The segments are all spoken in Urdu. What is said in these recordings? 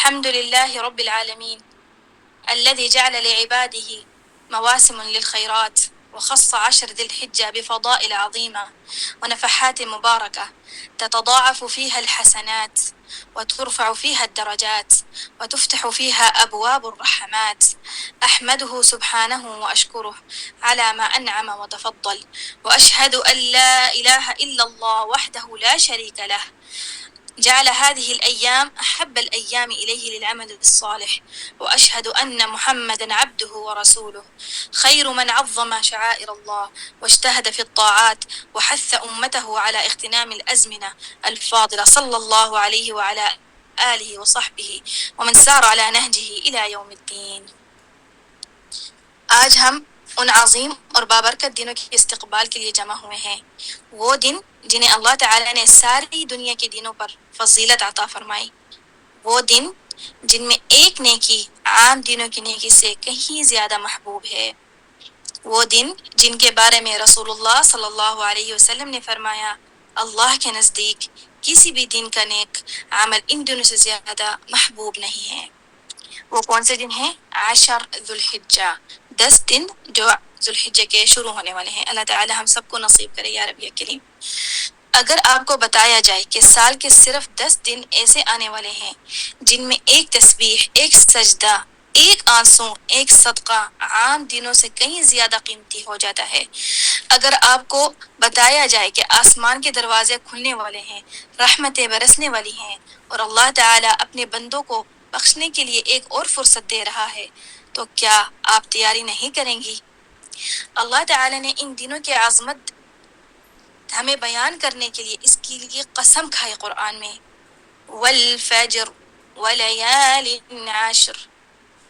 الحمد لله رب العالمين الذي جعل لعباده مواسم للخيرات، وخص عشر ذي الحجة بفضائل عظيمة ونفحات مباركة تتضاعف فيها الحسنات، وترفع فيها الدرجات، وتفتح فيها أبواب الرحمات. أحمده سبحانه وأشكره على ما أنعم وتفضل، وأشهد أن لا إله إلا الله وحده لا شريك له، جعل هذه الأيام أحب الأيام إليه للعمل الصالح. وأشهد أن محمدا عبده ورسوله، خير من عظم شعائر الله واجتهد في الطاعات، وحث أمته على اغتنام الأزمنة الفاضلة، صلى الله عليه وعلى آله وصحبه ومن سار على نهجه إلى يوم الدين. آج ہم ان عظیم اور بابرکت دنوں کے استقبال کے لیے جمع ہوئے ہیں، وہ دن جنہیں اللہ تعالیٰ نے ساری دنیا کے دنوں پر فضیلت عطا فرمائی، وہ دن جن میں ایک نیکی عام دنوں کی نیکی سے کہیں زیادہ محبوب ہے، وہ دن جن کے بارے میں رسول اللہ صلی اللہ علیہ وسلم نے فرمایا اللہ کے نزدیک کسی بھی دن کا نیک عمل ان دنوں سے زیادہ محبوب نہیں ہے۔ وہ کون سے دن ہیں؟ 10 ذو الحجہ، 10 دن جو ذو الحجہ کے شروع ہونے والے ہیں۔ اللہ تعالی ہم سب کو نصیب کرے یا رب یا کریم۔ اگر آپ کو بتایا جائے کہ سال کے صرف 10 دن ایسے آنے والے ہیں جن میں ایک تسبیح، ایک سجدہ، ایک آنسو، ایک صدقہ عام دنوں سے کہیں زیادہ قیمتی ہو جاتا ہے، اگر آپ کو بتایا جائے کہ آسمان کے دروازے کھلنے والے ہیں، رحمتیں برسنے والی ہیں، اور اللہ تعالی اپنے بندوں کو بخشنے کے لیے ایک اور فرصت دے رہا ہے، تو کیا آپ تیاری نہیں کریں گی؟ اللہ تعالی نے ان دنوں کی عظمت ہمیں بیان کرنے کے لیے اس کے لیے قسم کھائی قرآن میں، والفجر ولیال عشر۔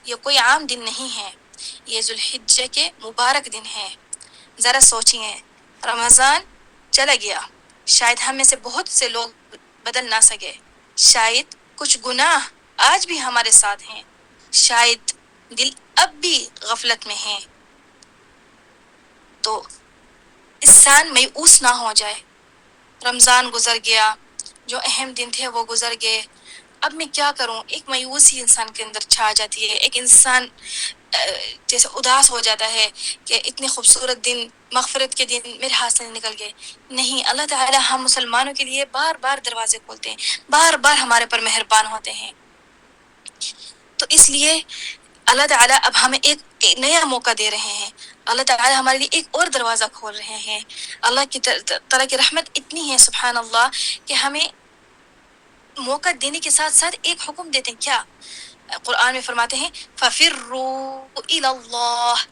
یہ کوئی عام دن نہیں ہے، یہ ذوالحجہ کے مبارک دن ہیں۔ ذرا سوچئے، رمضان چلا گیا، شاید ہم میں سے بہت سے لوگ بدل نہ سکے، شاید کچھ گناہ آج بھی ہمارے ساتھ ہیں، شاید دل اب بھی غفلت میں ہیں، تو انسان میؤوس نہ ہو جائے۔ رمضان گزر گیا، جو اہم دن تھے وہ گزر گئے، اب میں کیا کروں؟ ایک مایوسی انسان کے اندر چھا جاتی ہے، ایک انسان جیسے اداس ہو جاتا ہے کہ اتنے خوبصورت دن، مغفرت کے دن میرے ہاتھ سے نکل گئے۔ نہیں، اللہ تعالی ہم مسلمانوں کے لیے بار بار دروازے کھولتے ہیں، بار بار ہمارے پر مہربان ہوتے ہیں، تو اس لیے اللہ تعالیٰ اب ہمیں ایک نیا موقع دے رہے ہیں، اللہ تعالیٰ ہمارے لیے ایک اور دروازہ کھول رہے ہیں۔ اللہ کی طرح کی رحمت اتنی ہے سبحان اللہ کہ ہمیں موقع دینے کے ساتھ ساتھ ایک حکم دیتے ہیں، کیا؟ قرآن میں فرماتے ہیں فَفِرُّوا إِلَى اللَّهِ،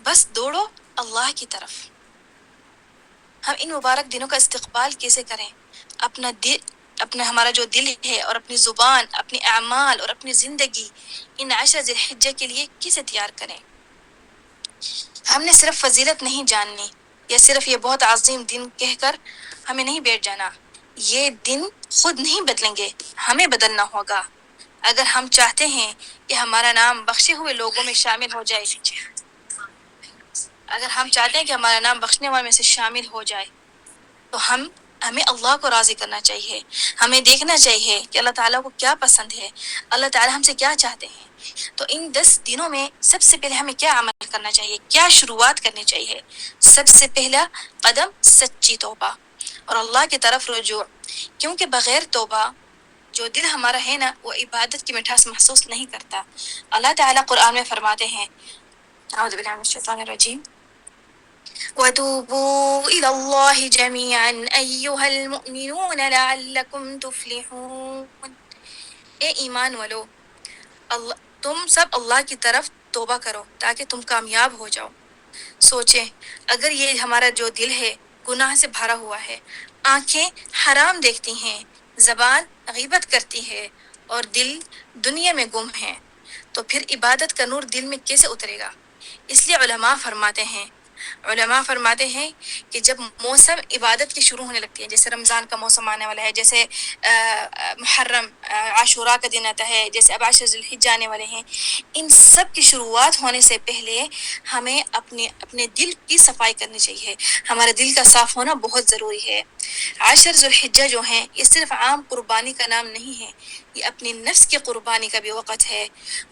بس دوڑو اللہ کی طرف۔ ہم ان مبارک دنوں کا استقبال کیسے کریں؟ اپنا ہمارا جو دل ہے اور اپنی زبان، اپنے اعمال اور اپنی زندگی ان 10 ذی الحجہ کے لیے کیسے تیار کریں؟ ہم نے صرف فضیلت نہیں جاننی یا صرف یہ بہت عظیم دن کہہ کر ہمیں نہیں بیٹھ جانا، یہ دن خود نہیں بدلیں گے، ہمیں بدلنا ہوگا۔ اگر ہم چاہتے ہیں کہ ہمارا نام بخشے ہوئے لوگوں میں شامل ہو جائے، اگر ہم چاہتے ہیں کہ ہمارا نام بخشنے والوں میں سے شامل ہو جائے، تو ہمیں اللہ کو راضی کرنا چاہیے، ہمیں دیکھنا چاہیے کہ اللہ تعالیٰ کو کیا پسند ہے، اللہ تعالیٰ ہم سے کیا چاہتے ہیں۔ تو ان 10 دنوں میں سب سے پہلے ہمیں کیا عمل کرنا چاہیے، کیا شروعات کرنی چاہیے؟ سب سے پہلا قدم سچی توبہ اور اللہ کی طرف رجوع، کیونکہ بغیر توبہ جو دل ہمارا ہے نا وہ عبادت کی مٹھاس محسوس نہیں کرتا۔ اللہ تعالیٰ قرآن میں فرماتے ہیں اعوذ باللہ من الشیطان الرجیم وَتُوبُوا إِلَى اللَّهِ جَمِيعًا أَيُّهَا الْمُؤْمِنُونَ لَعَلَّكُمْ تُفْلِحُونَ۔ اے ایمان والو، تم سب اللہ کی طرف توبہ کرو تاکہ تم کامیاب ہو جاؤ۔ سوچیں، اگر یہ ہمارا جو دل ہے گناہ سے بھرا ہوا ہے، آنکھیں حرام دیکھتی ہیں، زبان غیبت کرتی ہے اور دل دنیا میں گم ہے، تو پھر عبادت کا نور دل میں کیسے اترے گا؟ اس لیے علماء فرماتے ہیں کہ جب موسم عبادت کی شروع ہونے لگتی ہے، جیسے رمضان کا موسم آنے والا ہے، جیسے محرم عاشوراء کا دن آتا ہے، جیسے اب 10 ذی الحجہ آنے والے ہیں، ان سب کی شروعات ہونے سے پہلے ہمیں اپنے دل کی صفائی کرنی چاہیے، ہمارے دل کا صاف ہونا بہت ضروری ہے۔ 10 ذی الحجہ جو ہیں یہ صرف عام قربانی کا نام نہیں ہے، یہ اپنی نفس کی قربانی کا بھی وقت ہے،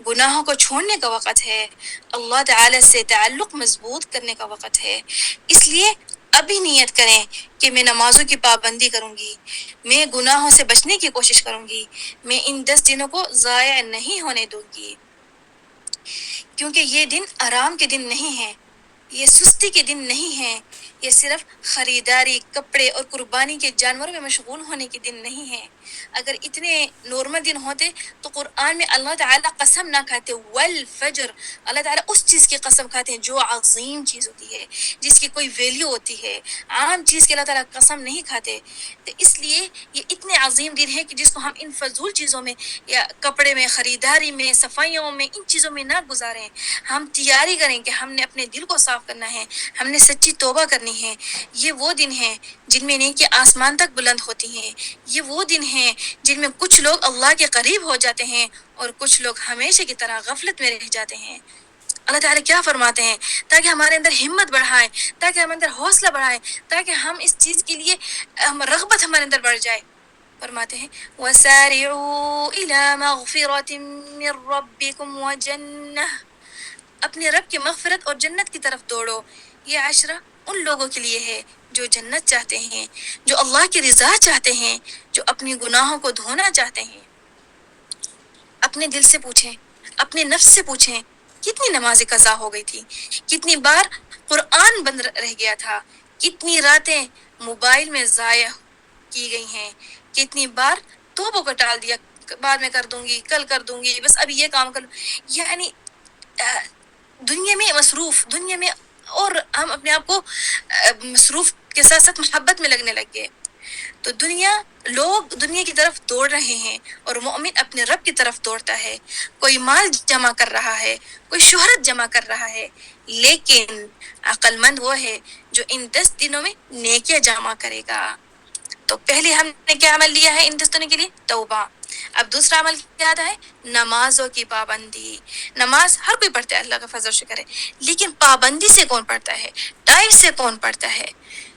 گناہوں کو چھوڑنے کا وقت ہے، اللہ تعالی سے تعلق مضبوط کرنے کا وقت ہے۔ اس لیے ابھی نیت کریں کہ میں نمازوں کی پابندی کروں گی، میں گناہوں سے بچنے کی کوشش کروں گی، میں ان 10 دنوں کو ضائع نہیں ہونے دوں گی، کیونکہ یہ دن آرام کے دن نہیں ہیں، یہ سستی کے دن نہیں ہیں، یہ صرف خریداری، کپڑے اور قربانی کے جانوروں میں مشغول ہونے کے دن نہیں ہیں۔ اگر اتنے نارمل دن ہوتے تو قرآن میں اللہ تعالیٰ قسم نہ کھاتے، والفجر، اللہ تعالیٰ اس چیز کی قسم کھاتے ہیں جو عظیم چیز ہوتی ہے، جس کی کوئی ویلیو ہوتی ہے، عام چیز کی اللہ تعالیٰ قسم نہیں کھاتے۔ تو اس لیے یہ اتنے عظیم دن ہے کہ جس کو ہم ان فضول چیزوں میں یا کپڑے میں، خریداری میں، صفائیوں میں، ان چیزوں میں نہ گزاریں۔ ہم تیاری کریں کہ ہم نے اپنے دل کو صاف کرنا ہے، ہم نے سچی توبہ کرنی ہے۔ یہ وہ دن ہیں جن میں نیکی آسمان تک بلند ہوتی ہیں، یہ وہ دن ہیں جن میں کچھ لوگ اللہ کے قریب ہو جاتے ہیں اور کچھ لوگ ہمیشہ کی طرح غفلت میں رہ جاتے ہیں۔ اللہ تعالیٰ کیا فرماتے ہیں تاکہ ہمارے اندر ہمت بڑھائیں، تاکہ ہمارے اندر حوصلہ بڑھائیں، تاکہ ہم اس چیز کے لیے رغبت ہمارے اندر بڑھ جائے۔ فرماتے ہیں وَسَارِعُوا إِلَى مَغْفِرَةٍ مِّن رَّبِّكُمْ وَجَنَّةٍ، اپنے رب کی مغفرت اور جنت کی طرف دوڑو۔ یہ عشرہ ان لوگوں کے لیے ہے جو جنت چاہتے ہیں، جو اللہ کی رضا چاہتے ہیں، جو اپنی گناہوں کو دھونا چاہتے ہیں۔ اپنے دل سے پوچھیں، اپنے نفس سے پوچھیں، کتنی نمازیں قضا ہو گئی تھی، کتنی بار قرآن بند رہ گیا تھا، کتنی راتیں موبائل میں ضائع کی گئی ہیں، کتنی بار توبوں کو ٹال دیا، بعد میں کر دوں گی، کل کر دوں گی، بس ابھی یہ کام کر لوں۔ یعنی دنیا میں مصروف، دنیا میں، اور ہم اپنے آپ کو مصروف کے ساتھ ساتھ محبت میں لگنے لگ گئے۔ تو لوگ دنیا کی طرف دوڑ رہے ہیں اور مومن اپنے رب کی طرف دوڑتا ہے۔ کوئی مال جمع کر رہا ہے، کوئی شہرت جمع کر رہا ہے، لیکن عقل مند وہ ہے جو ان 10 دنوں میں نیکیاں جمع کرے گا۔ تو پہلے ہم نے کیا عمل لیا ہے ان 10 دنوں کے لیے؟ توبہ۔ اب دوسرا عمل کیا آتا ہے؟ نمازوں کی پابندی۔ نماز ہر کوئی پڑھتا ہے، اللہ کا فضل شکر ہے، لیکن پابندی سے کون پڑھتا ہے، ٹائم سے کون پڑھتا ہے؟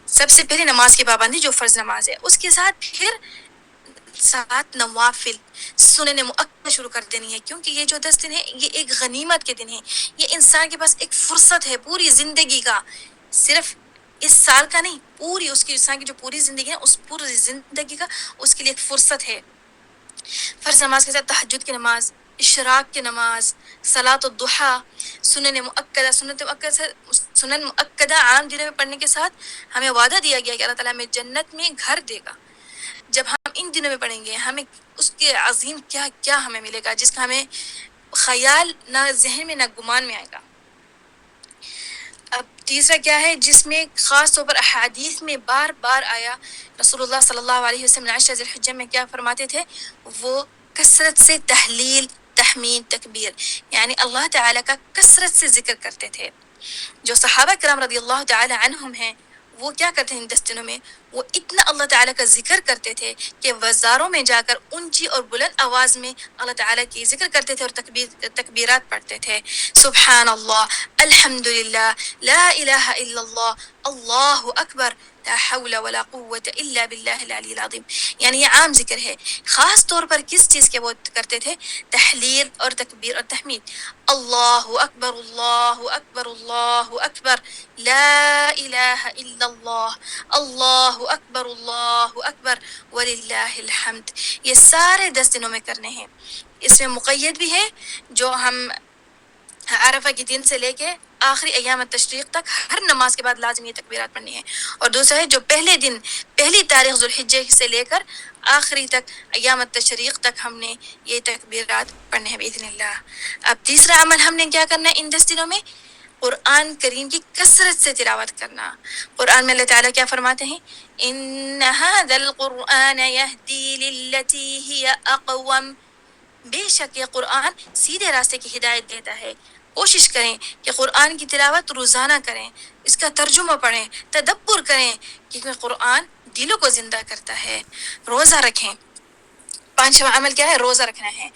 سب سے پہلے نماز کی پابندی جو فرض نماز ہے، اس کے ساتھ پھر 7 نوافل، سنن مؤکد شروع کر دینی ہے، کیونکہ یہ جو 10 دن ہے یہ ایک غنیمت کے دن ہے، یہ انسان کے پاس ایک فرصت ہے پوری زندگی کا، صرف اس سال کا نہیں، پوری اس کی انسان کی جو پوری زندگی ہے اس پوری زندگی کا اس کے لیے ایک فرصت ہے۔ فرض نماز کے ساتھ تہجد کی نماز، اشراق کی نماز، صلاۃ الضحیٰ، سنن مؤکدہ عام دنوں میں پڑھنے کے ساتھ ہمیں وعدہ دیا گیا کہ اللہ تعالیٰ ہمیں جنت میں گھر دے گا۔ جب ہم ان دنوں میں پڑھیں گے ہمیں اس کے عظیم کیا کیا ہمیں ملے گا، جس کا ہمیں خیال نہ ذہن میں نہ گمان میں آئے گا۔ اب تیسرا کیا ہے جس میں خاص طور پر احادیث میں بار بار آیا، رسول اللہ صلی اللہ علیہ وسلم 10 ذی الحجہ میں کیا فرماتے تھے؟ وہ کثرت سے تحلیل، تحمید، تکبیر، یعنی اللہ تعالیٰ کا کثرت سے ذکر کرتے تھے۔ جو صحابہ کرام رضی اللہ تعالی عنہم ہیں وہ کیا کرتے ہیں ان 10 دنوں میں؟ وہ اتنا اللہ تعالیٰ کا ذکر کرتے تھے کہ بازاروں میں جا کر اونچی اور بلند آواز میں اللہ تعالیٰ کی ذکر کرتے تھے اور تکبیرات پڑھتے تھے۔ سبحان اللہ، الحمدللہ، لا الہ الا اللہ، اللہ اکبر، لا حول ولا قوة الا باللہ العلی العظیم۔ یعنی یہ عام ذکر ہے، خاص طور پر کس چیز کے وہ کرتے تھے؟ تحلیل اور تکبیر اور تحمید۔ اللہ اکبر، اللہ اکبر، اللہ اکبر، لا الہ الا اللہ، اللہ اکبر، اللہ اکبر، وللہ الحمد۔ یہ سارے 10 دنوں میں کرنے ہیں۔ اس میں مقید بھی ہے جو ہم عرفہ کے دن سے لے کے آخری ایام التشریق تک ہر نماز کے بعد لازم یہ تکبیرات پڑھنی ہے، اور دوسرا ہے جو پہلے دن، پہلی تاریخ ذو الحجہ سے لے کر آخری تک ایام التشریق تک ہم نے یہ تکبیرات پڑھنے ہیں باذن اللہ۔ اب تیسرا عمل ہم نے کیا کرنا ہے ان 10 دنوں میں؟ قرآن کریم کی کثرت سے تلاوت کرنا۔ قرآن میں اللہ تعالیٰ کیا فرماتے ہیں؟ ان هذا القرآن يهدي للتي هي اقوم، بے شک یہ قرآن سیدھے راستے کی ہدایت دیتا ہے۔ کوشش کریں کہ قرآن کی تلاوت روزانہ کریں، اس کا ترجمہ پڑھیں، تدبر کریں، کیونکہ قرآن دلوں کو زندہ کرتا ہے۔ روزہ رکھیں۔ 5واں عمل کیا ہے؟ روزہ رکھنا ہے۔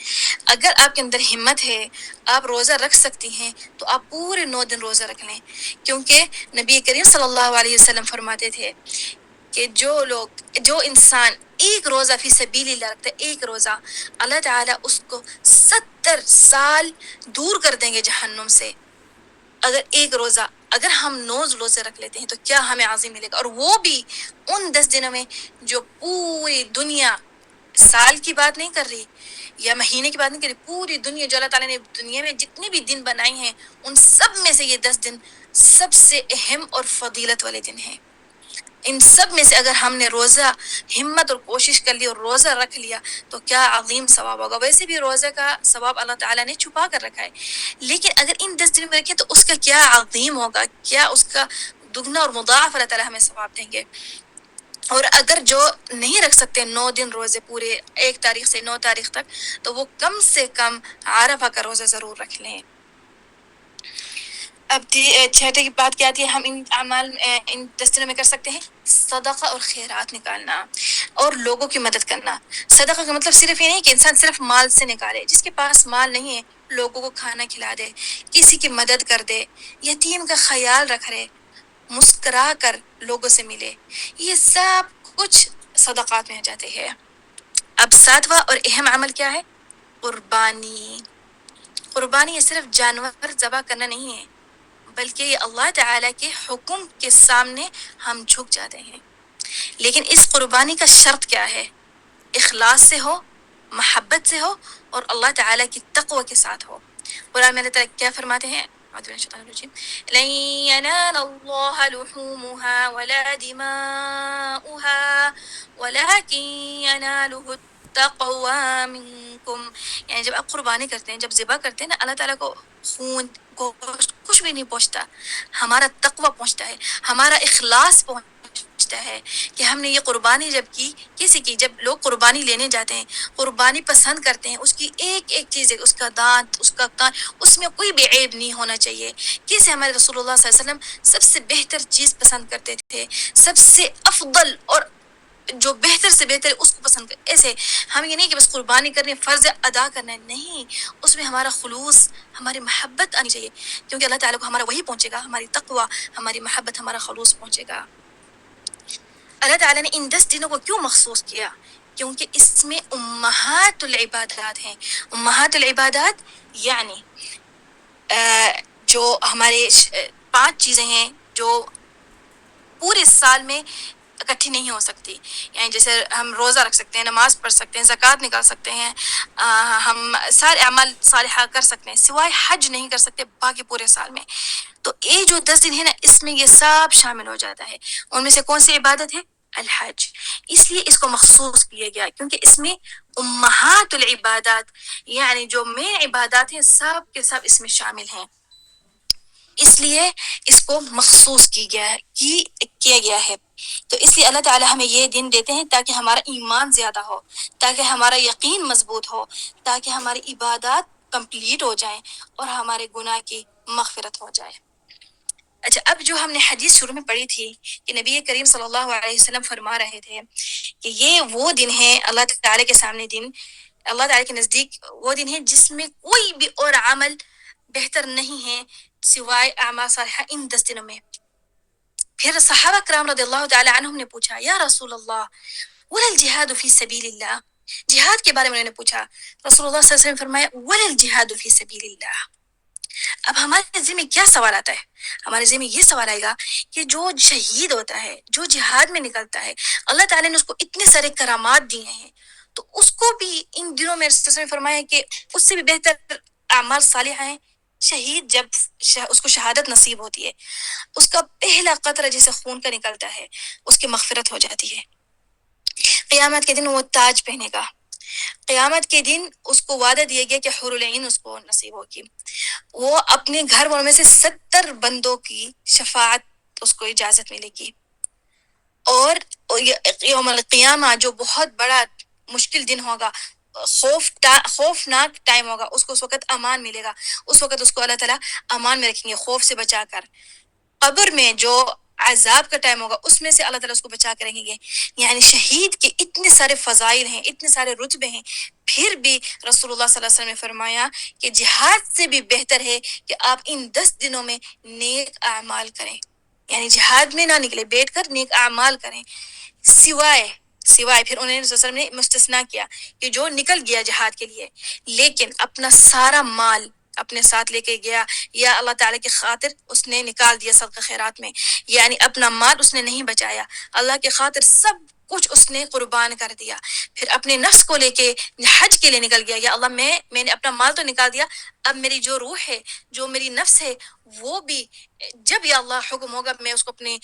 اگر آپ کے اندر ہمت ہے، آپ روزہ رکھ سکتی ہیں تو آپ پورے 9 دن روزہ رکھ لیں، کیونکہ نبی کریم صلی اللہ علیہ وسلم فرماتے تھے کہ جو انسان ایک روزہ فی سبیل اللہ رکھتا ہے، ایک روزہ، اللہ تعالیٰ اس کو 70 سال دور کر دیں گے جہنم سے. اگر ایک روزہ، اگر ہم 9 روزے رکھ لیتے ہیں تو کیا ہمیں عظیم ملے گا. اور وہ بھی ان 10 دنوں میں جو پوری دنیا، سال کی بات نہیں کر رہی یا مہینے کی بات نہیں کر رہی، پوری دنیا جو اللہ تعالیٰ نے دنیا میں جتنے بھی دن بنائے ہیں ان سب میں سے یہ 10 دن سب سے اہم اور فضیلت والے دن ہیں. ان سب میں سے اگر ہم نے روزہ ہمت اور کوشش کر لی اور روزہ رکھ لیا تو کیا عظیم ثواب ہوگا. ویسے بھی روزے کا ثواب اللہ تعالیٰ نے چھپا کر رکھا ہے، لیکن اگر ان 10 دنوں میں رکھیں تو اس کا کیا عظیم ہوگا، کیا اس کا دگنا اور مضاعف اللہ تعالیٰ ہمیں ثواب دیں گے. اور اگر جو نہیں رکھ سکتے 9 دن روزے پورے 1 تاریخ سے 9 تاریخ تک، تو وہ کم سے کم عرفہ کا روزہ ضرور رکھ لیں. اب چھٹے کی بات کیا آتی ہے، ہم ان اعمال ان 10 دنوں میں کر سکتے ہیں صدقہ اور خیرات نکالنا اور لوگوں کی مدد کرنا. صدقہ کا مطلب صرف یہ نہیں کہ انسان صرف مال سے نکالے، جس کے پاس مال نہیں ہے لوگوں کو کھانا کھلا دے، کسی کی مدد کر دے، یتیم کا خیال رکھ رہے، مسکرا کر لوگوں سے ملے، یہ سب کچھ صدقات میں آ جاتے ہیں. اب 7واں اور اہم عمل کیا ہے؟ قربانی. قربانی یہ صرف جانور ذبح کرنا نہیں ہے، بلکہ یہ اللہ تعالیٰ کے حکم کے سامنے ہم جھک جاتے ہیں. لیکن اس قربانی کا شرط کیا ہے؟ اخلاص سے ہو، محبت سے ہو، اور اللہ تعالیٰ کی تقوی کے ساتھ ہو. قرآن میں اللہ تعالیٰ کیا فرماتے ہیں؟ اعوذ باللہ من الشیطان الرجیم، لن ينال الله لحومها ولا دماؤها ولكن يناله التقوى منكم. یعنی جب آپ قربانی کرتے ہیں، جب ذبح کرتے ہیں نا، اللہ تعالیٰ کو خون گوشت کچھ بھی نہیں پہنچتا، ہمارا تقوی پہنچتا ہے، ہمارا اخلاص پہنچتا ہے کہ ہم نے یہ قربانی جب کی کسی کی. جب لوگ قربانی لینے جاتے ہیں، قربانی پسند کرتے ہیں، اس کی ایک ایک چیز ہے، اس کا دانت، اس کا کان، اس میں کوئی بھی عیب نہیں ہونا چاہیے. کیسے ہمارے رسول اللہ صلی اللہ علیہ وسلم سب سے بہتر چیز پسند کرتے تھے، سب سے افضل اور جو بہتر سے بہتر ہے اس کو پسند کر. ایسے ہم یہ نہیں کہ بس قربانی کرنے فرض ادا کرنا ہے، نہیں، اس میں ہمارا خلوص، ہماری محبت آنی چاہیے، کیونکہ اللہ تعالیٰ کو ہمارا وہی پہنچے گا، ہماری تقوی، ہماری محبت، ہمارا خلوص پہنچے گا. اللہ تعالیٰ نے ان 10 دنوں کو کیوں مخصوص کیا؟ کیونکہ اس میں امہات العبادات ہیں. امہات العبادات یعنی جو ہمارے 5 چیزیں ہیں جو پورے سال میں اکٹھی نہیں ہو سکتی. یعنی جیسے ہم روزہ رکھ سکتے ہیں، نماز پڑھ سکتے ہیں، زکوٰۃ نکال سکتے ہیں، ہم سارے اعمال صالحہ کر سکتے ہیں، سوائے حج نہیں کر سکتے باقی پورے سال میں. تو یہ جو 10 دن ہے نا، اس میں یہ سب شامل ہو جاتا ہے. ان میں سے کون سی عبادت ہے؟ الحج. اس لیے اس کو مخصوص کیا گیا کیونکہ اس میں امہات العبادات یعنی جو مین عبادات ہیں سب کے سب اس میں شامل ہیں، اس لیے اس کو مخصوص کیا گیا ہے. تو اس لیے اللہ تعالیٰ ہمیں یہ دن دیتے ہیں تاکہ ہمارا ایمان زیادہ ہو، تاکہ ہمارا یقین مضبوط ہو، تاکہ ہماری عبادات کمپلیٹ ہو جائیں اور ہمارے گناہ کی مغفرت ہو جائے. اچھا، اب جو ہم نے حدیث شروع میں پڑھی تھی کہ نبی کریم صلی اللہ علیہ وسلم فرما رہے تھے کہ یہ وہ دن ہے اللہ تعالیٰ کے سامنے دن، اللہ تعالیٰ کے نزدیک وہ دن ہے جس میں کوئی بھی اور عمل بہتر نہیں ہے سوائے اعمال صالحہ ان 10 دنوں میں. پھر صحابہ کرام رضی اللہ تعالی عنہم نے پوچھا، یا رسول اللہ ولا الجہاد فی سبیل اللہ، جہاد کے بارے میں انہوں نے پوچھا. رسول اللہ صلی اللہ علیہ وسلم نے فرمایا ولا الجہاد فی سبیل اللہ. اب ہمارے ذہن میں کیا سوال آتا ہے؟ ہمارے ذہن میں یہ سوال آئے گا کہ جو شہید ہوتا ہے، جو جہاد میں نکلتا ہے، اللہ تعالیٰ نے اس کو اتنے سارے کرامات دیے ہیں، تو اس کو بھی ان دنوں میں رسول نے فرمایا کہ اس سے بھی بہتر اعمال صالحہ ہیں. شہید جب اس کو شہادت نصیب ہوتی ہے، اس کا پہلا قطرہ جیسے خون کا نکلتا ہے، اس کی مغفرت ہو جاتی ہے. قیامت کے دن وہ تاج پہنے گا، قیامت کے دن اس کو وعدہ دیا گیا کہ حور العین اس کو نصیب ہوگی. وہ اپنے گھر والوں میں سے 70 بندوں کی شفاعت اس کو اجازت ملے گی. اور یوم القیامہ جو بہت بڑا مشکل دن ہوگا، خوفناک ٹائم ہوگا، اس کو اس وقت امان ملے گا. اس وقت اس کو اللہ تعالیٰ امان میں رکھیں گے، خوف سے بچا کر. قبر میں جو عذاب کا ٹائم ہوگا اس میں سے اللہ تعالیٰ اس کو بچا کر رکھیں گے. یعنی شہید کے اتنے سارے فضائل ہیں، اتنے سارے رتبے ہیں، پھر بھی رسول اللہ صلی اللہ علیہ وسلم نے فرمایا کہ جہاد سے بھی بہتر ہے کہ آپ ان 10 دنوں میں نیک اعمال کریں. یعنی جہاد میں نہ نکلے، بیٹھ کر نیک اعمال کریں. سوائے پھر انہوں نے صلی اللہ علیہ وسلم نے مستثنا کیا کہ جو نکل گیا جہاد کے لیے لیکن اپنا سارا مال اپنے ساتھ لے کے گیا یا اللہ تعالیٰ کی خاطر اس نے نکال دیا صدقہ خیرات میں، یعنی اپنا مال اس نے نہیں بچایا، اللہ کی خاطر سب کچھ اس نے قربان کر دیا، پھر اپنے نفس کو لے کے حج کے لیے نکل گیا، یا اللہ میں نے اپنا مال تو نکال دیا، اب میری جو روح ہے جو میری نفس ہے وہ بھی جب یا اللہ حکم ہوگا میں اس کو اپنے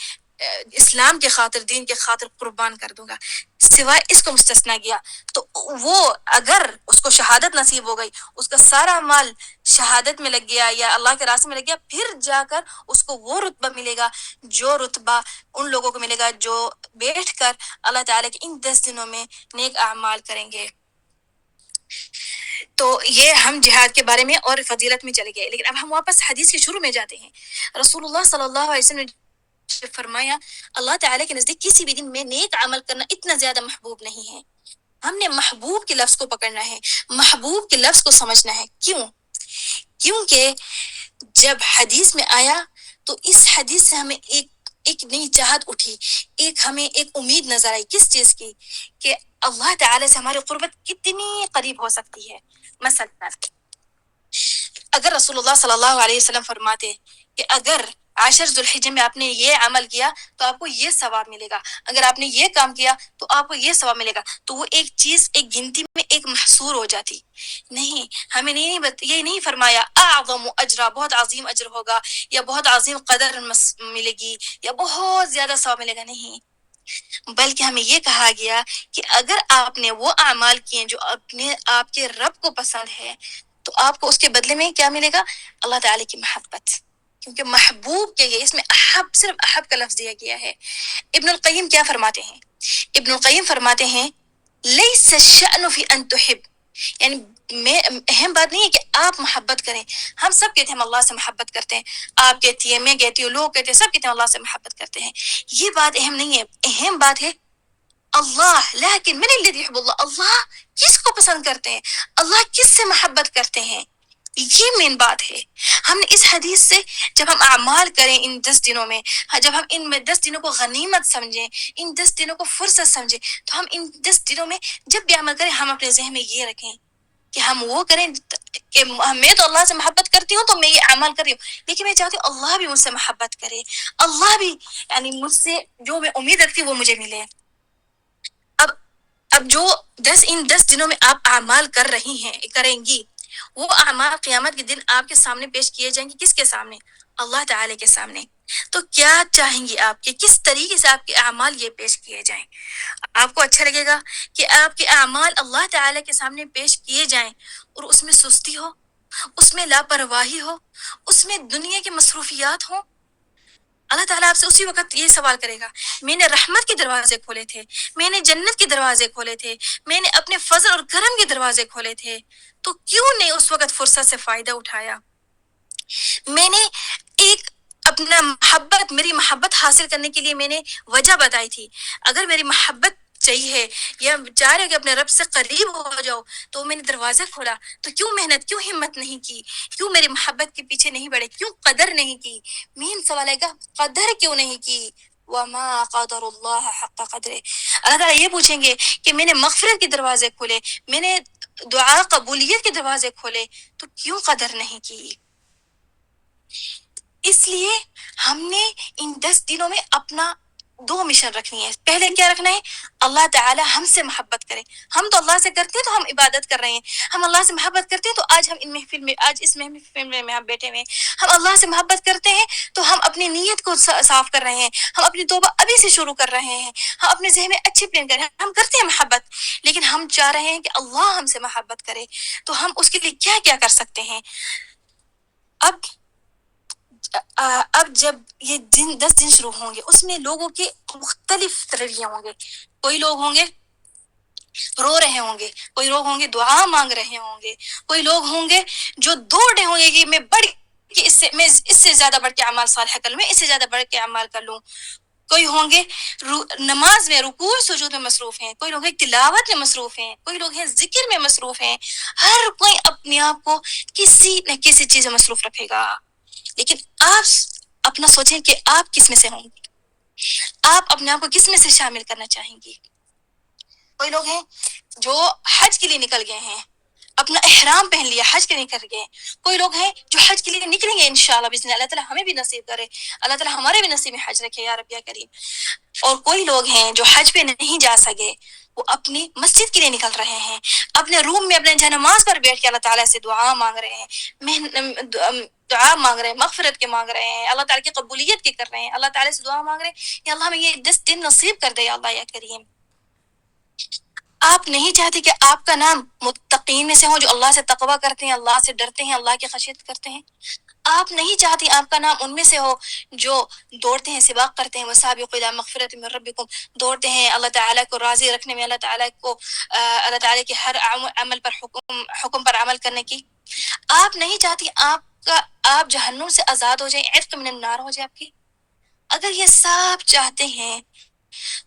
اسلام کے خاطر دین کے خاطر قربان کر دوں گا، سوائے اس کو مستثنا کیا۔ تو وہ اگر اس کو شہادت نصیب ہو گئی، اس کا سارا مال شہادت میں لگ گیا یا اللہ کے راستے میں لگ گیا، پھر جا کر اس کو وہ رتبہ ملے گا جو رتبہ ان لوگوں کو ملے گا جو بیٹھ کر اللہ تعالیٰ کے ان 10 دنوں میں نیک اعمال کریں گے۔ تو یہ ہم جہاد کے بارے میں اور فضیلت میں چلے گئے، لیکن اب ہم واپس حدیث کے شروع میں جاتے ہیں۔ رسول اللہ صلی اللہ علیہ وسلم نے فرمایا اللہ تعالیٰ کے نزدیک کسی بھی دن میں نیک عمل کرنا اتنا زیادہ محبوب نہیں ہے۔ ہم نے محبوب کے لفظ کو پکڑنا ہے، محبوب کے لفظ کو سمجھنا ہے۔ کیونکہ جب حدیث میں آیا تو اس حدیث سے ہمیں ایک نئی چاہت اٹھی، ہمیں ایک امید نظر آئی، کس چیز کی؟ کہ اللہ تعالیٰ سے ہماری قربت کتنی قریب ہو سکتی ہے۔ مثلا اگر رسول اللہ صلی اللہ علیہ وسلم فرماتے کہ اگر عاشر ذوالحجہ میں آپ نے یہ عمل کیا تو آپ کو یہ ثواب ملے گا، اگر آپ نے یہ کام کیا تو آپ کو یہ ثواب ملے گا، تو وہ ایک چیز ایک گنتی میں ایک محصور ہو جاتی۔ نہیں، ہمیں یہ نہیں فرمایا اعظم اجرا، بہت عظیم اجر ہوگا یا بہت عظیم قدر ملے گی یا بہت زیادہ ثواب ملے گا، نہیں، بلکہ ہمیں یہ کہا گیا کہ اگر آپ نے وہ اعمال کیے جو آپ کے رب کو پسند ہے تو آپ کو اس کے بدلے میں کیا ملے گا؟ اللہ تعالی کی محبت، کیونکہ محبوب کے لیے اس میں احب، صرف احب کا لفظ دیا گیا ہے۔ ابن القیم کیا فرماتے ہیں؟ ابن القیم فرماتے ہیں لیس الشأن فی ان تحب، یعنی میں اہم بات نہیں ہے کہ آپ محبت کریں، ہم سب کہتے ہیں ہم اللہ سے محبت کرتے ہیں، آپ کہتی ہیں، میں کہتی ہوں، لوگ کہتے ہیں، سب کہتے ہیں اللہ سے محبت کرتے ہیں، یہ بات اہم نہیں ہے، اہم بات ہے اللہ، لیکن من الذی یحب اللہ، اللہ کس کو پسند کرتے ہیں، اللہ کس سے محبت کرتے ہیں، یہ مین بات ہے۔ ہم نے اس حدیث سے جب ہم اعمال کریں ان 10 دنوں میں، جب ہم ان میں 10 دنوں کو غنیمت سمجھیں، ان 10 دنوں کو فرصت سمجھیں، تو ہم ان 10 دنوں میں جب بھی عمل کریں ہم اپنے ذہن میں یہ رکھیں کہ ہم وہ کریں کہ میں تو اللہ سے محبت کرتی ہوں تو میں یہ عمل کر رہی ہوں، لیکن میں چاہتی ہوں اللہ بھی مجھ سے محبت کرے، اللہ بھی یعنی مجھ سے جو میں امید رکھتی ہوں وہ مجھے ملے۔ اب جو ان 10 دنوں میں آپ اعمال کریں گی، وہ اعمال قیامت کے دن آپ کے سامنے پیش کیے جائیں گے، کس کے سامنے؟ اللہ تعالی کے سامنے۔ تو کیا چاہیں گی آپ کہ کس طریقے سے آپ کے اعمال یہ پیش کیے جائیں؟ آپ کو اچھا لگے گا کہ آپ کے اعمال اللہ تعالی کے سامنے پیش کیے جائیں اور اس میں سستی ہو، اس میں لاپرواہی ہو، اس میں دنیا کی مصروفیات ہوں؟ اللہ تعالیٰ آپ سے اسی وقت یہ سوال کرے گا، میں نے رحمت کے دروازے کھولے تھے، میں نے جنت کے دروازے کھولے تھے، میں نے اپنے فضل اور کرم کے دروازے کھولے تھے، تو کیوں نہیں اس وقت فرصت سے فائدہ اٹھایا؟ میں نے ایک میری محبت حاصل کرنے کے لیے میں نے وجہ بتائی تھی، اگر میری محبت چاہیے یا چاہ رہے کہ اپنے رب سے قریب ہو جاؤ تو میں نے دروازہ کھولا، تو کیوں محنت، کیوں ہمت نہیں کی، کیوں میری محبت کے پیچھے نہیں بڑھے، کیوں قدر نہیں کی؟ مین سوال ہے گا، قدر کیوں نہیں کی؟ وما قدر اللہ حق قدرے، اللہ تعالیٰ یہ پوچھیں گے کہ میں نے مغفرت کے دروازے کھولے، میں نے دعا قبولیت کے دروازے کھولے، تو کیوں قدر نہیں کی؟ اس لیے ہم نے ان 10 دنوں میں اپنا 2 مشن رکھنی ہے۔ پہلے کیا رکھنا ہے؟ اللہ تعالی ہم سے محبت کرے، ہم تو اللہ سے کرتے ہیں تو ہم عبادت کر رہے ہیں، ہم اللہ سے محبت کرتے ہیں تو آج ہم اس محفل میں ہم بیٹھے ہوئے ہیں، ہم اللہ سے محبت کرتے ہیں تو ہم اپنی نیت کو صاف کر رہے ہیں، ہم اپنی توبہ ابھی سے شروع کر رہے ہیں، ہم اپنے ذہن میں اچھے پلان کر رہے ہیں، ہم کرتے ہیں محبت، لیکن ہم چاہ رہے ہیں کہ اللہ ہم سے محبت کرے، تو ہم اس کے لیے کیا کیا کر سکتے ہیں؟ اب جب یہ 10 دن شروع ہوں گے، اس میں لوگوں کے مختلف رویے ہوں گے، کوئی لوگ ہوں گے رو رہے ہوں گے، کوئی لوگ ہوں گے دعا مانگ رہے ہوں گے، کوئی لوگ ہوں گے جو دوڑ رہے ہوں گے کہ میں اس سے زیادہ بڑھ کے اعمال صالحہ کر لوں، میں اس سے زیادہ بڑھ کے اعمال کر لوں، کوئی ہوں گے نماز میں رکوع سجود میں مصروف ہیں، کوئی لوگ ہیں تلاوت میں مصروف ہیں، کوئی لوگ ہیں ذکر میں مصروف ہیں، ہر کوئی اپنے آپ کو کسی نہ کسی چیز میں مصروف رکھے گا، لیکن آپ اپنا سوچیں کہ آپ کس میں سے ہوں گے؟ آپ اپنے آپ کو کس میں سے شامل کرنا چاہیں گی؟ کوئی لوگ ہیں جو حج کے لیے نکل گئے ہیں، اپنا احرام پہن لیا، حج کے لیے نکل گئے. کوئی لوگ ہیں جو حج کے لیے نکلیں گے انشاءاللہ باذن اللہ تعالیٰ ہمیں بھی نصیب کرے، اللہ تعالیٰ ہمارے بھی نصیب میں حج رکھے یا رب یا کریم. اور کوئی لوگ ہیں جو حج پہ نہیں جا سکے، وہ اپنی مسجد کے لیے نکل رہے ہیں، اپنے روم میں اپنے جا نماز پر بیٹھ کے اللہ تعالیٰ سے دعا مانگ رہے ہیں، دعا مانگ رہے ہیں، مغفرت کے مانگ رہے ہیں، اللہ تعالیٰ کی قبولیت کے کر رہے ہیں، اللہ تعالیٰ سے دعا مانگ رہے ہیں یا اللہ ہمیں یہ 10 دن نصیب کر دے یا اللہ یا کریم. آپ نہیں چاہتے کہ آپ کا نام متقین میں سے ہو، جو اللہ سے تقوی کرتے ہیں، اللہ سے ڈرتے ہیں، اللہ کی خشیت کرتے ہیں. آپ نہیں چاہتی آپ کا نام ان میں سے ہو جو دوڑتے ہیں، سباق کرتے ہیں، وسابقوا الی مغفرۃ من ربکم، دوڑتے ہیں اللہ تعالیٰ کو راضی رکھنے میں، اللہ تعالیٰ کے ہر عمل پر حکم پر عمل کرنے کی. آپ نہیں چاہتی آپ جہنم سے آزاد ہو جائیں، عتق من النار ہو جائے آپ کی. اگر یہ سب چاہتے ہیں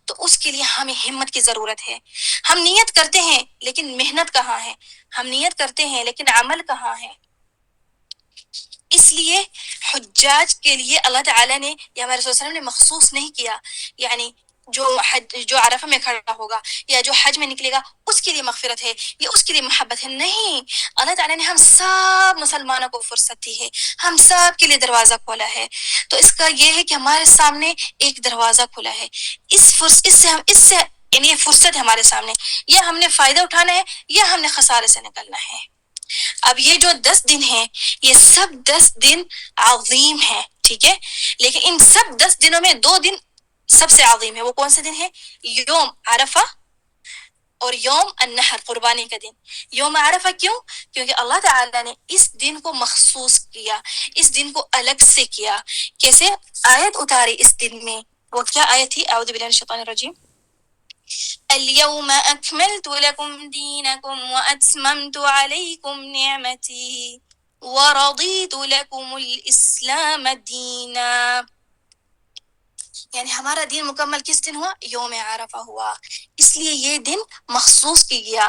تو اس کے لیے ہمیں ہمت کی ضرورت ہے. ہم نیت کرتے ہیں لیکن محنت کہاں ہے؟ ہم نیت کرتے ہیں لیکن عمل کہاں ہے؟ اس لیے حجاج کے لیے اللہ تعالیٰ نے یا ہمارے رسول صلی اللہ علیہ وسلم نے مخصوص نہیں کیا، یعنی جو عرفہ میں کھڑا ہوگا یا جو حج میں نکلے گا اس کے لیے مغفرت ہے یا اس کے لیے محبت ہے. نہیں، اللہ تعالیٰ نے ہم سب مسلمانوں کو فرصت دی ہے، ہم سب کے لیے دروازہ کھولا ہے. تو اس کا یہ ہے کہ ہمارے سامنے ایک دروازہ کھلا ہے، اس سے یعنی یہ فرصت ہے ہمارے سامنے، یا ہم نے فائدہ اٹھانا ہے یا ہم نے خسارے سے نکلنا ہے. اب یہ جو 10 دن ہیں، یہ سب 10 دن عظیم ہیں، ٹھیک ہے، لیکن ان سب 10 دنوں میں 2 دن سب سے عظیم ہے. وہ کون سے دن ہے؟ یوم عرفہ اور یوم النحر، قربانی کا دن. یوم عرفہ کیوں؟ کیونکہ اللہ تعالیٰ نے اس دن کو مخصوص کیا، اس دن کو الگ سے کیا. کیسے؟ آیت اتاری اس دن میں. وہ کیا آیت تھی؟ اعوذ باللہ من الشیطان الرجیم. اليوم أكملت لكم دينكم وأتممت عليكم نعمتي ورضيت لكم الإسلام دينا. یعنی ہمارا دین مکمل کس دن ہوا؟ یوم عرفہ ہوا. اس لیے یہ دن مخصوص کی گیا.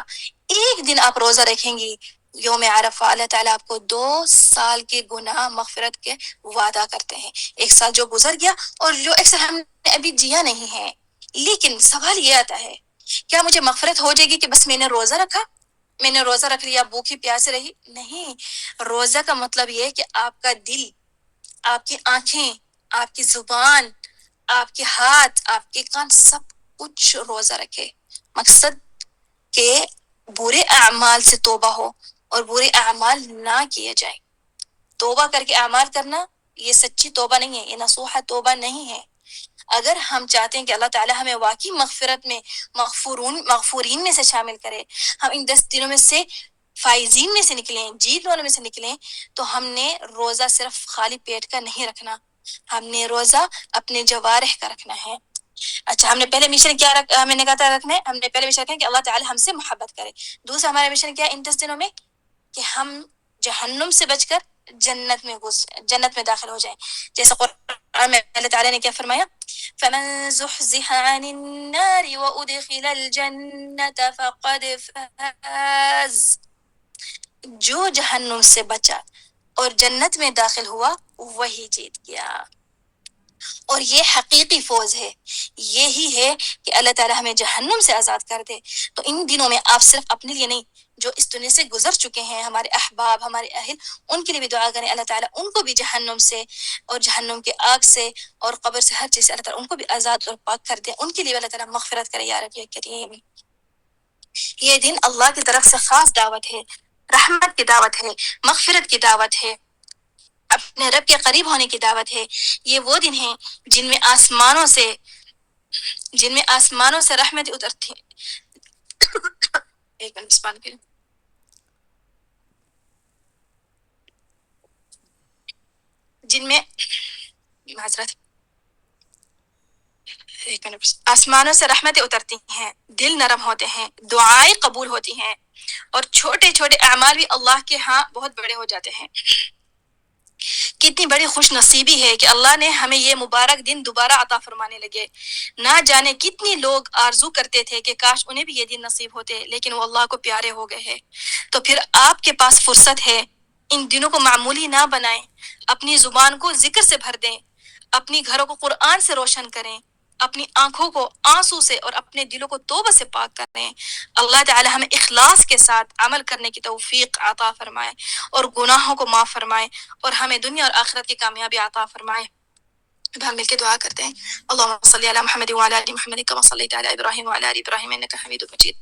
ایک دن آپ روزہ رکھیں گی یوم عرفہ، اللہ تعالیٰ آپ کو 2 سال کے گناہ مغفرت کے وعدہ کرتے ہیں. 1 سال جو گزر گیا اور جو ایک سال ہم نے ابھی جیا نہیں ہے. لیکن سوال یہ آتا ہے، کیا مجھے مغفرت ہو جائے گی کہ بس میں نے روزہ رکھا، میں نے روزہ رکھ لیا، بھوکی پیاسے رہی؟ نہیں، روزہ کا مطلب یہ ہے کہ آپ کا دل، آپ کی آنکھیں، آپ کی زبان، آپ کے ہاتھ، آپ کے کان، سب کچھ روزہ رکھے. مقصد کہ برے اعمال سے توبہ ہو اور برے اعمال نہ کیے جائیں. توبہ کر کے اعمال کرنا یہ سچی توبہ نہیں ہے، یہ نصوحہ توبہ نہیں ہے. اگر ہم چاہتے ہیں کہ اللہ تعالیٰ ہمیں واقعی مغفرت میں مغفورین میں سے شامل کرے، ہم ان 10 دنوں میں سے فائزین میں سے نکلیں، جیت والوں میں سے نکلیں، تو ہم نے روزہ صرف خالی پیٹ کا نہیں رکھنا، ہم نے روزہ اپنے جوارح کا رکھنا ہے. اچھا، ہم نے پہلے مشن کیا ہمیں نے کہا تھا رکھنا ہے، ہم نے پہلے مشن رکھا کہ اللہ تعالیٰ ہم سے محبت کرے. دوسرا ہمارا مشن کیا ان 10 دنوں میں؟ کہ ہم جہنم سے بچ کر جنت میں داخل ہو جائیں. جیسے قرآن میں اللہ تعالیٰ نے کیا فرمایا؟ فمن زحزح عن النار وادخل الجنة فقد فاز. جو جہنم سے بچا اور جنت میں داخل ہوا وہی جیت گیا. اور یہ حقیقی فوز ہے، یہی ہے کہ اللہ تعالیٰ ہمیں جہنم سے آزاد کر دے. تو ان دنوں میں آپ صرف اپنے لیے نہیں، جو اس دنیا سے گزر چکے ہیں، ہمارے احباب، ہمارے اہل، ان کے لیے بھی دعا کریں اللہ تعالیٰ ان کو بھی جہنم سے اور جہنم کے آگ سے اور قبر سے، ہر چیز سے اللہ تعالیٰ ان کو بھی آزاد اور پاک کر دے. ان کے لیے اللہ تعالیٰ مغفرت کرے یا رب یا کریم. یہ دن اللہ کی طرف سے خاص دعوت ہے، رحمت کی دعوت ہے، مغفرت کی دعوت ہے، اپنے رب کے قریب ہونے کی دعوت ہے. یہ وہ دن ہیں جن میں آسمانوں سے رحمت اترتی ایک منٹ سبحان کریں. جن میں معذرت آسمانوں سے رحمتیں اترتی ہیں، دل نرم ہوتے ہیں، دعائیں قبول ہوتی ہیں، اور چھوٹے چھوٹے اعمال بھی اللہ کے ہاں بہت بڑے ہو جاتے ہیں. کتنی بڑی خوش نصیبی ہے کہ اللہ نے ہمیں یہ مبارک دن دوبارہ عطا فرمانے لگے. نہ جانے کتنی لوگ آرزو کرتے تھے کہ کاش انہیں بھی یہ دن نصیب ہوتے، لیکن وہ اللہ کو پیارے ہو گئے ہیں. تو پھر آپ کے پاس فرصت ہے، ان دنوں کو معمولی نہ بنائیں، اپنی زبان کو ذکر سے بھر دیں، اپنی گھروں کو قرآن سے روشن کریں، اپنی آنکھوں کو آنسو سے اور اپنے دلوں کو توبہ سے پاک کریں. اللہ تعالی ہمیں اخلاص کے ساتھ عمل کرنے کی توفیق عطا فرمائے اور گناہوں کو معاف فرمائے اور ہمیں دنیا اور آخرت کی کامیابی عطا فرمائے. اب ہم مل کے دعا کرتے ہیں. اللهم صل على محمد وعلى ال محمد كما صليت على ابراهيم وعلى ال ابراهيم انك حميد مجيد.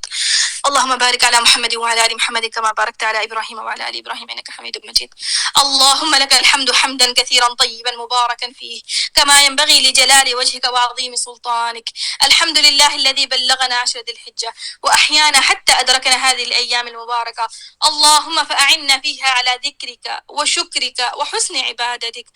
اللهم بارك على محمد وعلى ال محمد كما باركت على ابراهيم وعلى ال ابراهيم انك حميد مجيد. اللهم لك الحمد حمدا كثيرا طيبا مباركا فيه كما ينبغي لجلال وجهك وعظيم سلطانك. الحمد لله الذي بلغنا عشر ذي الحجة واحيانا حتى ادركنا هذه الايام المباركة. اللهم فاعنا فيها على ذكرك وشكرك وحسن عبادتك.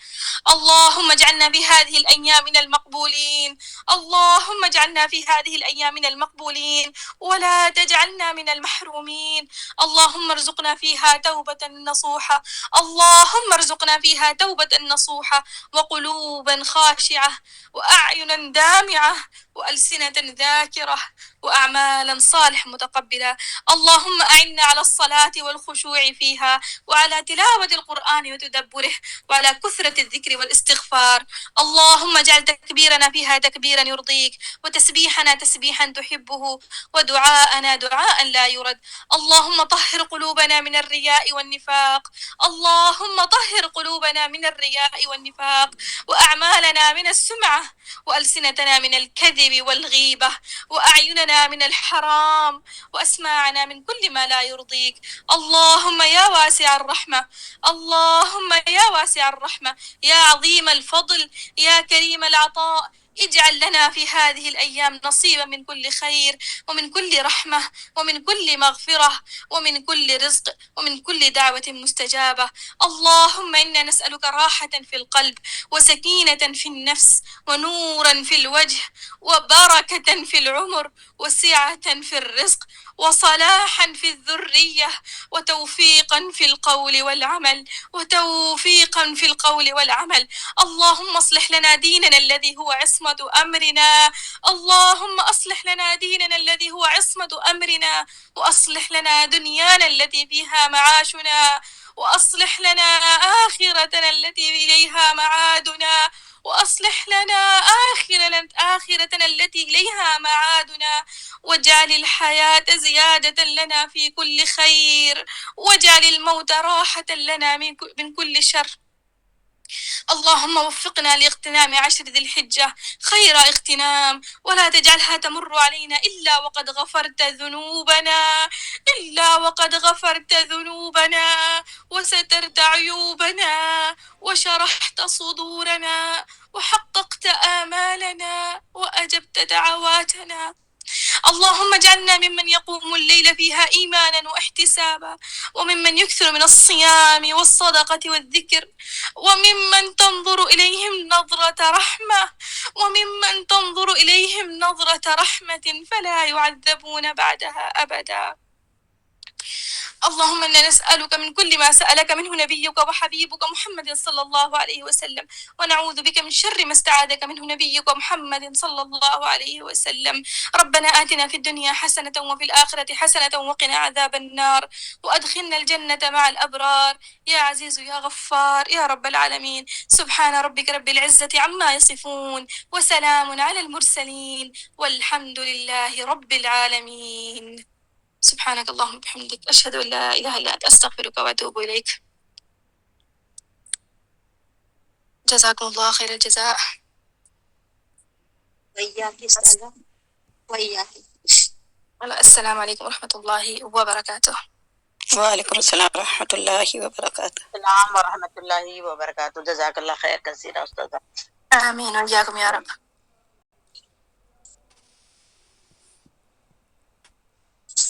اللهم اجعلنا في هذه الأيام من المقبولين. اللهم اجعلنا في هذه الأيام من المقبولين ولا تجعلنا من المحرومين. اللهم ارزقنا فيها توبة نصوحة. اللهم ارزقنا فيها توبة نصوحة وقلوبا خاشعة وأعينا دامعة وألسنة ذاكرة وأعمالا صالح متقبلة. اللهم أعنا على الصلاة والخشوع فيها وعلى تلاوة القرآن وتدبره وعلى كثرة الذكر والاستغفار. اللهم اجعل تكبيرنا فيها تكبيرا يرضيك وتسبيحنا تسبيحا تحبه ودعاءنا دعاء لا يرد. اللهم طهر قلوبنا من الرياء والنفاق. اللهم طهر قلوبنا من الرياء والنفاق وأعمالنا من السمعة وألسنتنا من الكذب والغيبة وأعيننا من الحرام وأسماعنا من كل ما لا يرضيك. اللهم يا واسع الرحمة. اللهم يا واسع الرحمة يا عظيم الفضل يا كريم العطاء اجعل لنا في هذه الأيام نصيبا من كل خير ومن كل رحمة ومن كل مغفرة ومن كل رزق ومن كل دعوة مستجابة. اللهم إنا نسألك راحة في القلب وسكينة في النفس ونورا في الوجه وبركة في العمر وسعة في الرزق وصلاحا في الذرية وتوفيقا في القول والعمل وتوفيقا في القول والعمل. اللهم اصلح لنا ديننا الذي هو عصمة أمرنا. اللهم أصلح لنا ديننا الذي هو عصمة أمرنا وأصلح لنا دنيانا التي فيها معاشنا وأصلح لنا آخرتنا التي إليها معادنا وأصلح لنا آخرتنا التي إليها معادنا واجعل الحياة زيادة لنا في كل خير واجعل الموت راحة لنا من كل شر. اللهم وفقنا لاغتنام عشر ذي الحجة خير اغتنام ولا تجعلها تمر علينا إلا وقد غفرت ذنوبنا إلا وقد غفرت ذنوبنا وسترت عيوبنا وشرحت صدورنا وحققت آمالنا وأجبت دعواتنا. اللهم اجعلنا ممن يقوم الليل فيها إيمانا واحتسابا وممن يكثر من الصيام والصدقة والذكر وممن تنظر إليهم نظرة رحمة وممن تنظر إليهم نظرة رحمة فلا يعذبون بعدها أبدا. اللهم إنا نسألك من كل ما سألك منه نبيك وحبيبك محمد صلى الله عليه وسلم ونعوذ بك من شر ما استعاذك منه نبيك محمد صلى الله عليه وسلم. ربنا آتنا في الدنيا حسنة وفي الآخرة حسنة وقنا عذاب النار وأدخلنا الجنة مع الأبرار يا عزيز يا غفار يا رب العالمين. سبحان ربك رب العزة عما يصفون وسلام على المرسلين والحمد لله رب العالمين. سبحانك اللهم وبحمدك أشهد أن لا إله إلا أنت أستغفرك وأتوب إليك. جزاكم الله خير الجزاء. وإياك استاذة وإياك. السلام عليكم ورحمة الله وبركاته. وعلیکم السلام ورحمۃ اللہ وبرکاتہ. السلام ورحمۃ اللہ وبرکاتہ. جزاک اللہ خیر کثیرا استاذہ. آمين وإياكم يا رب.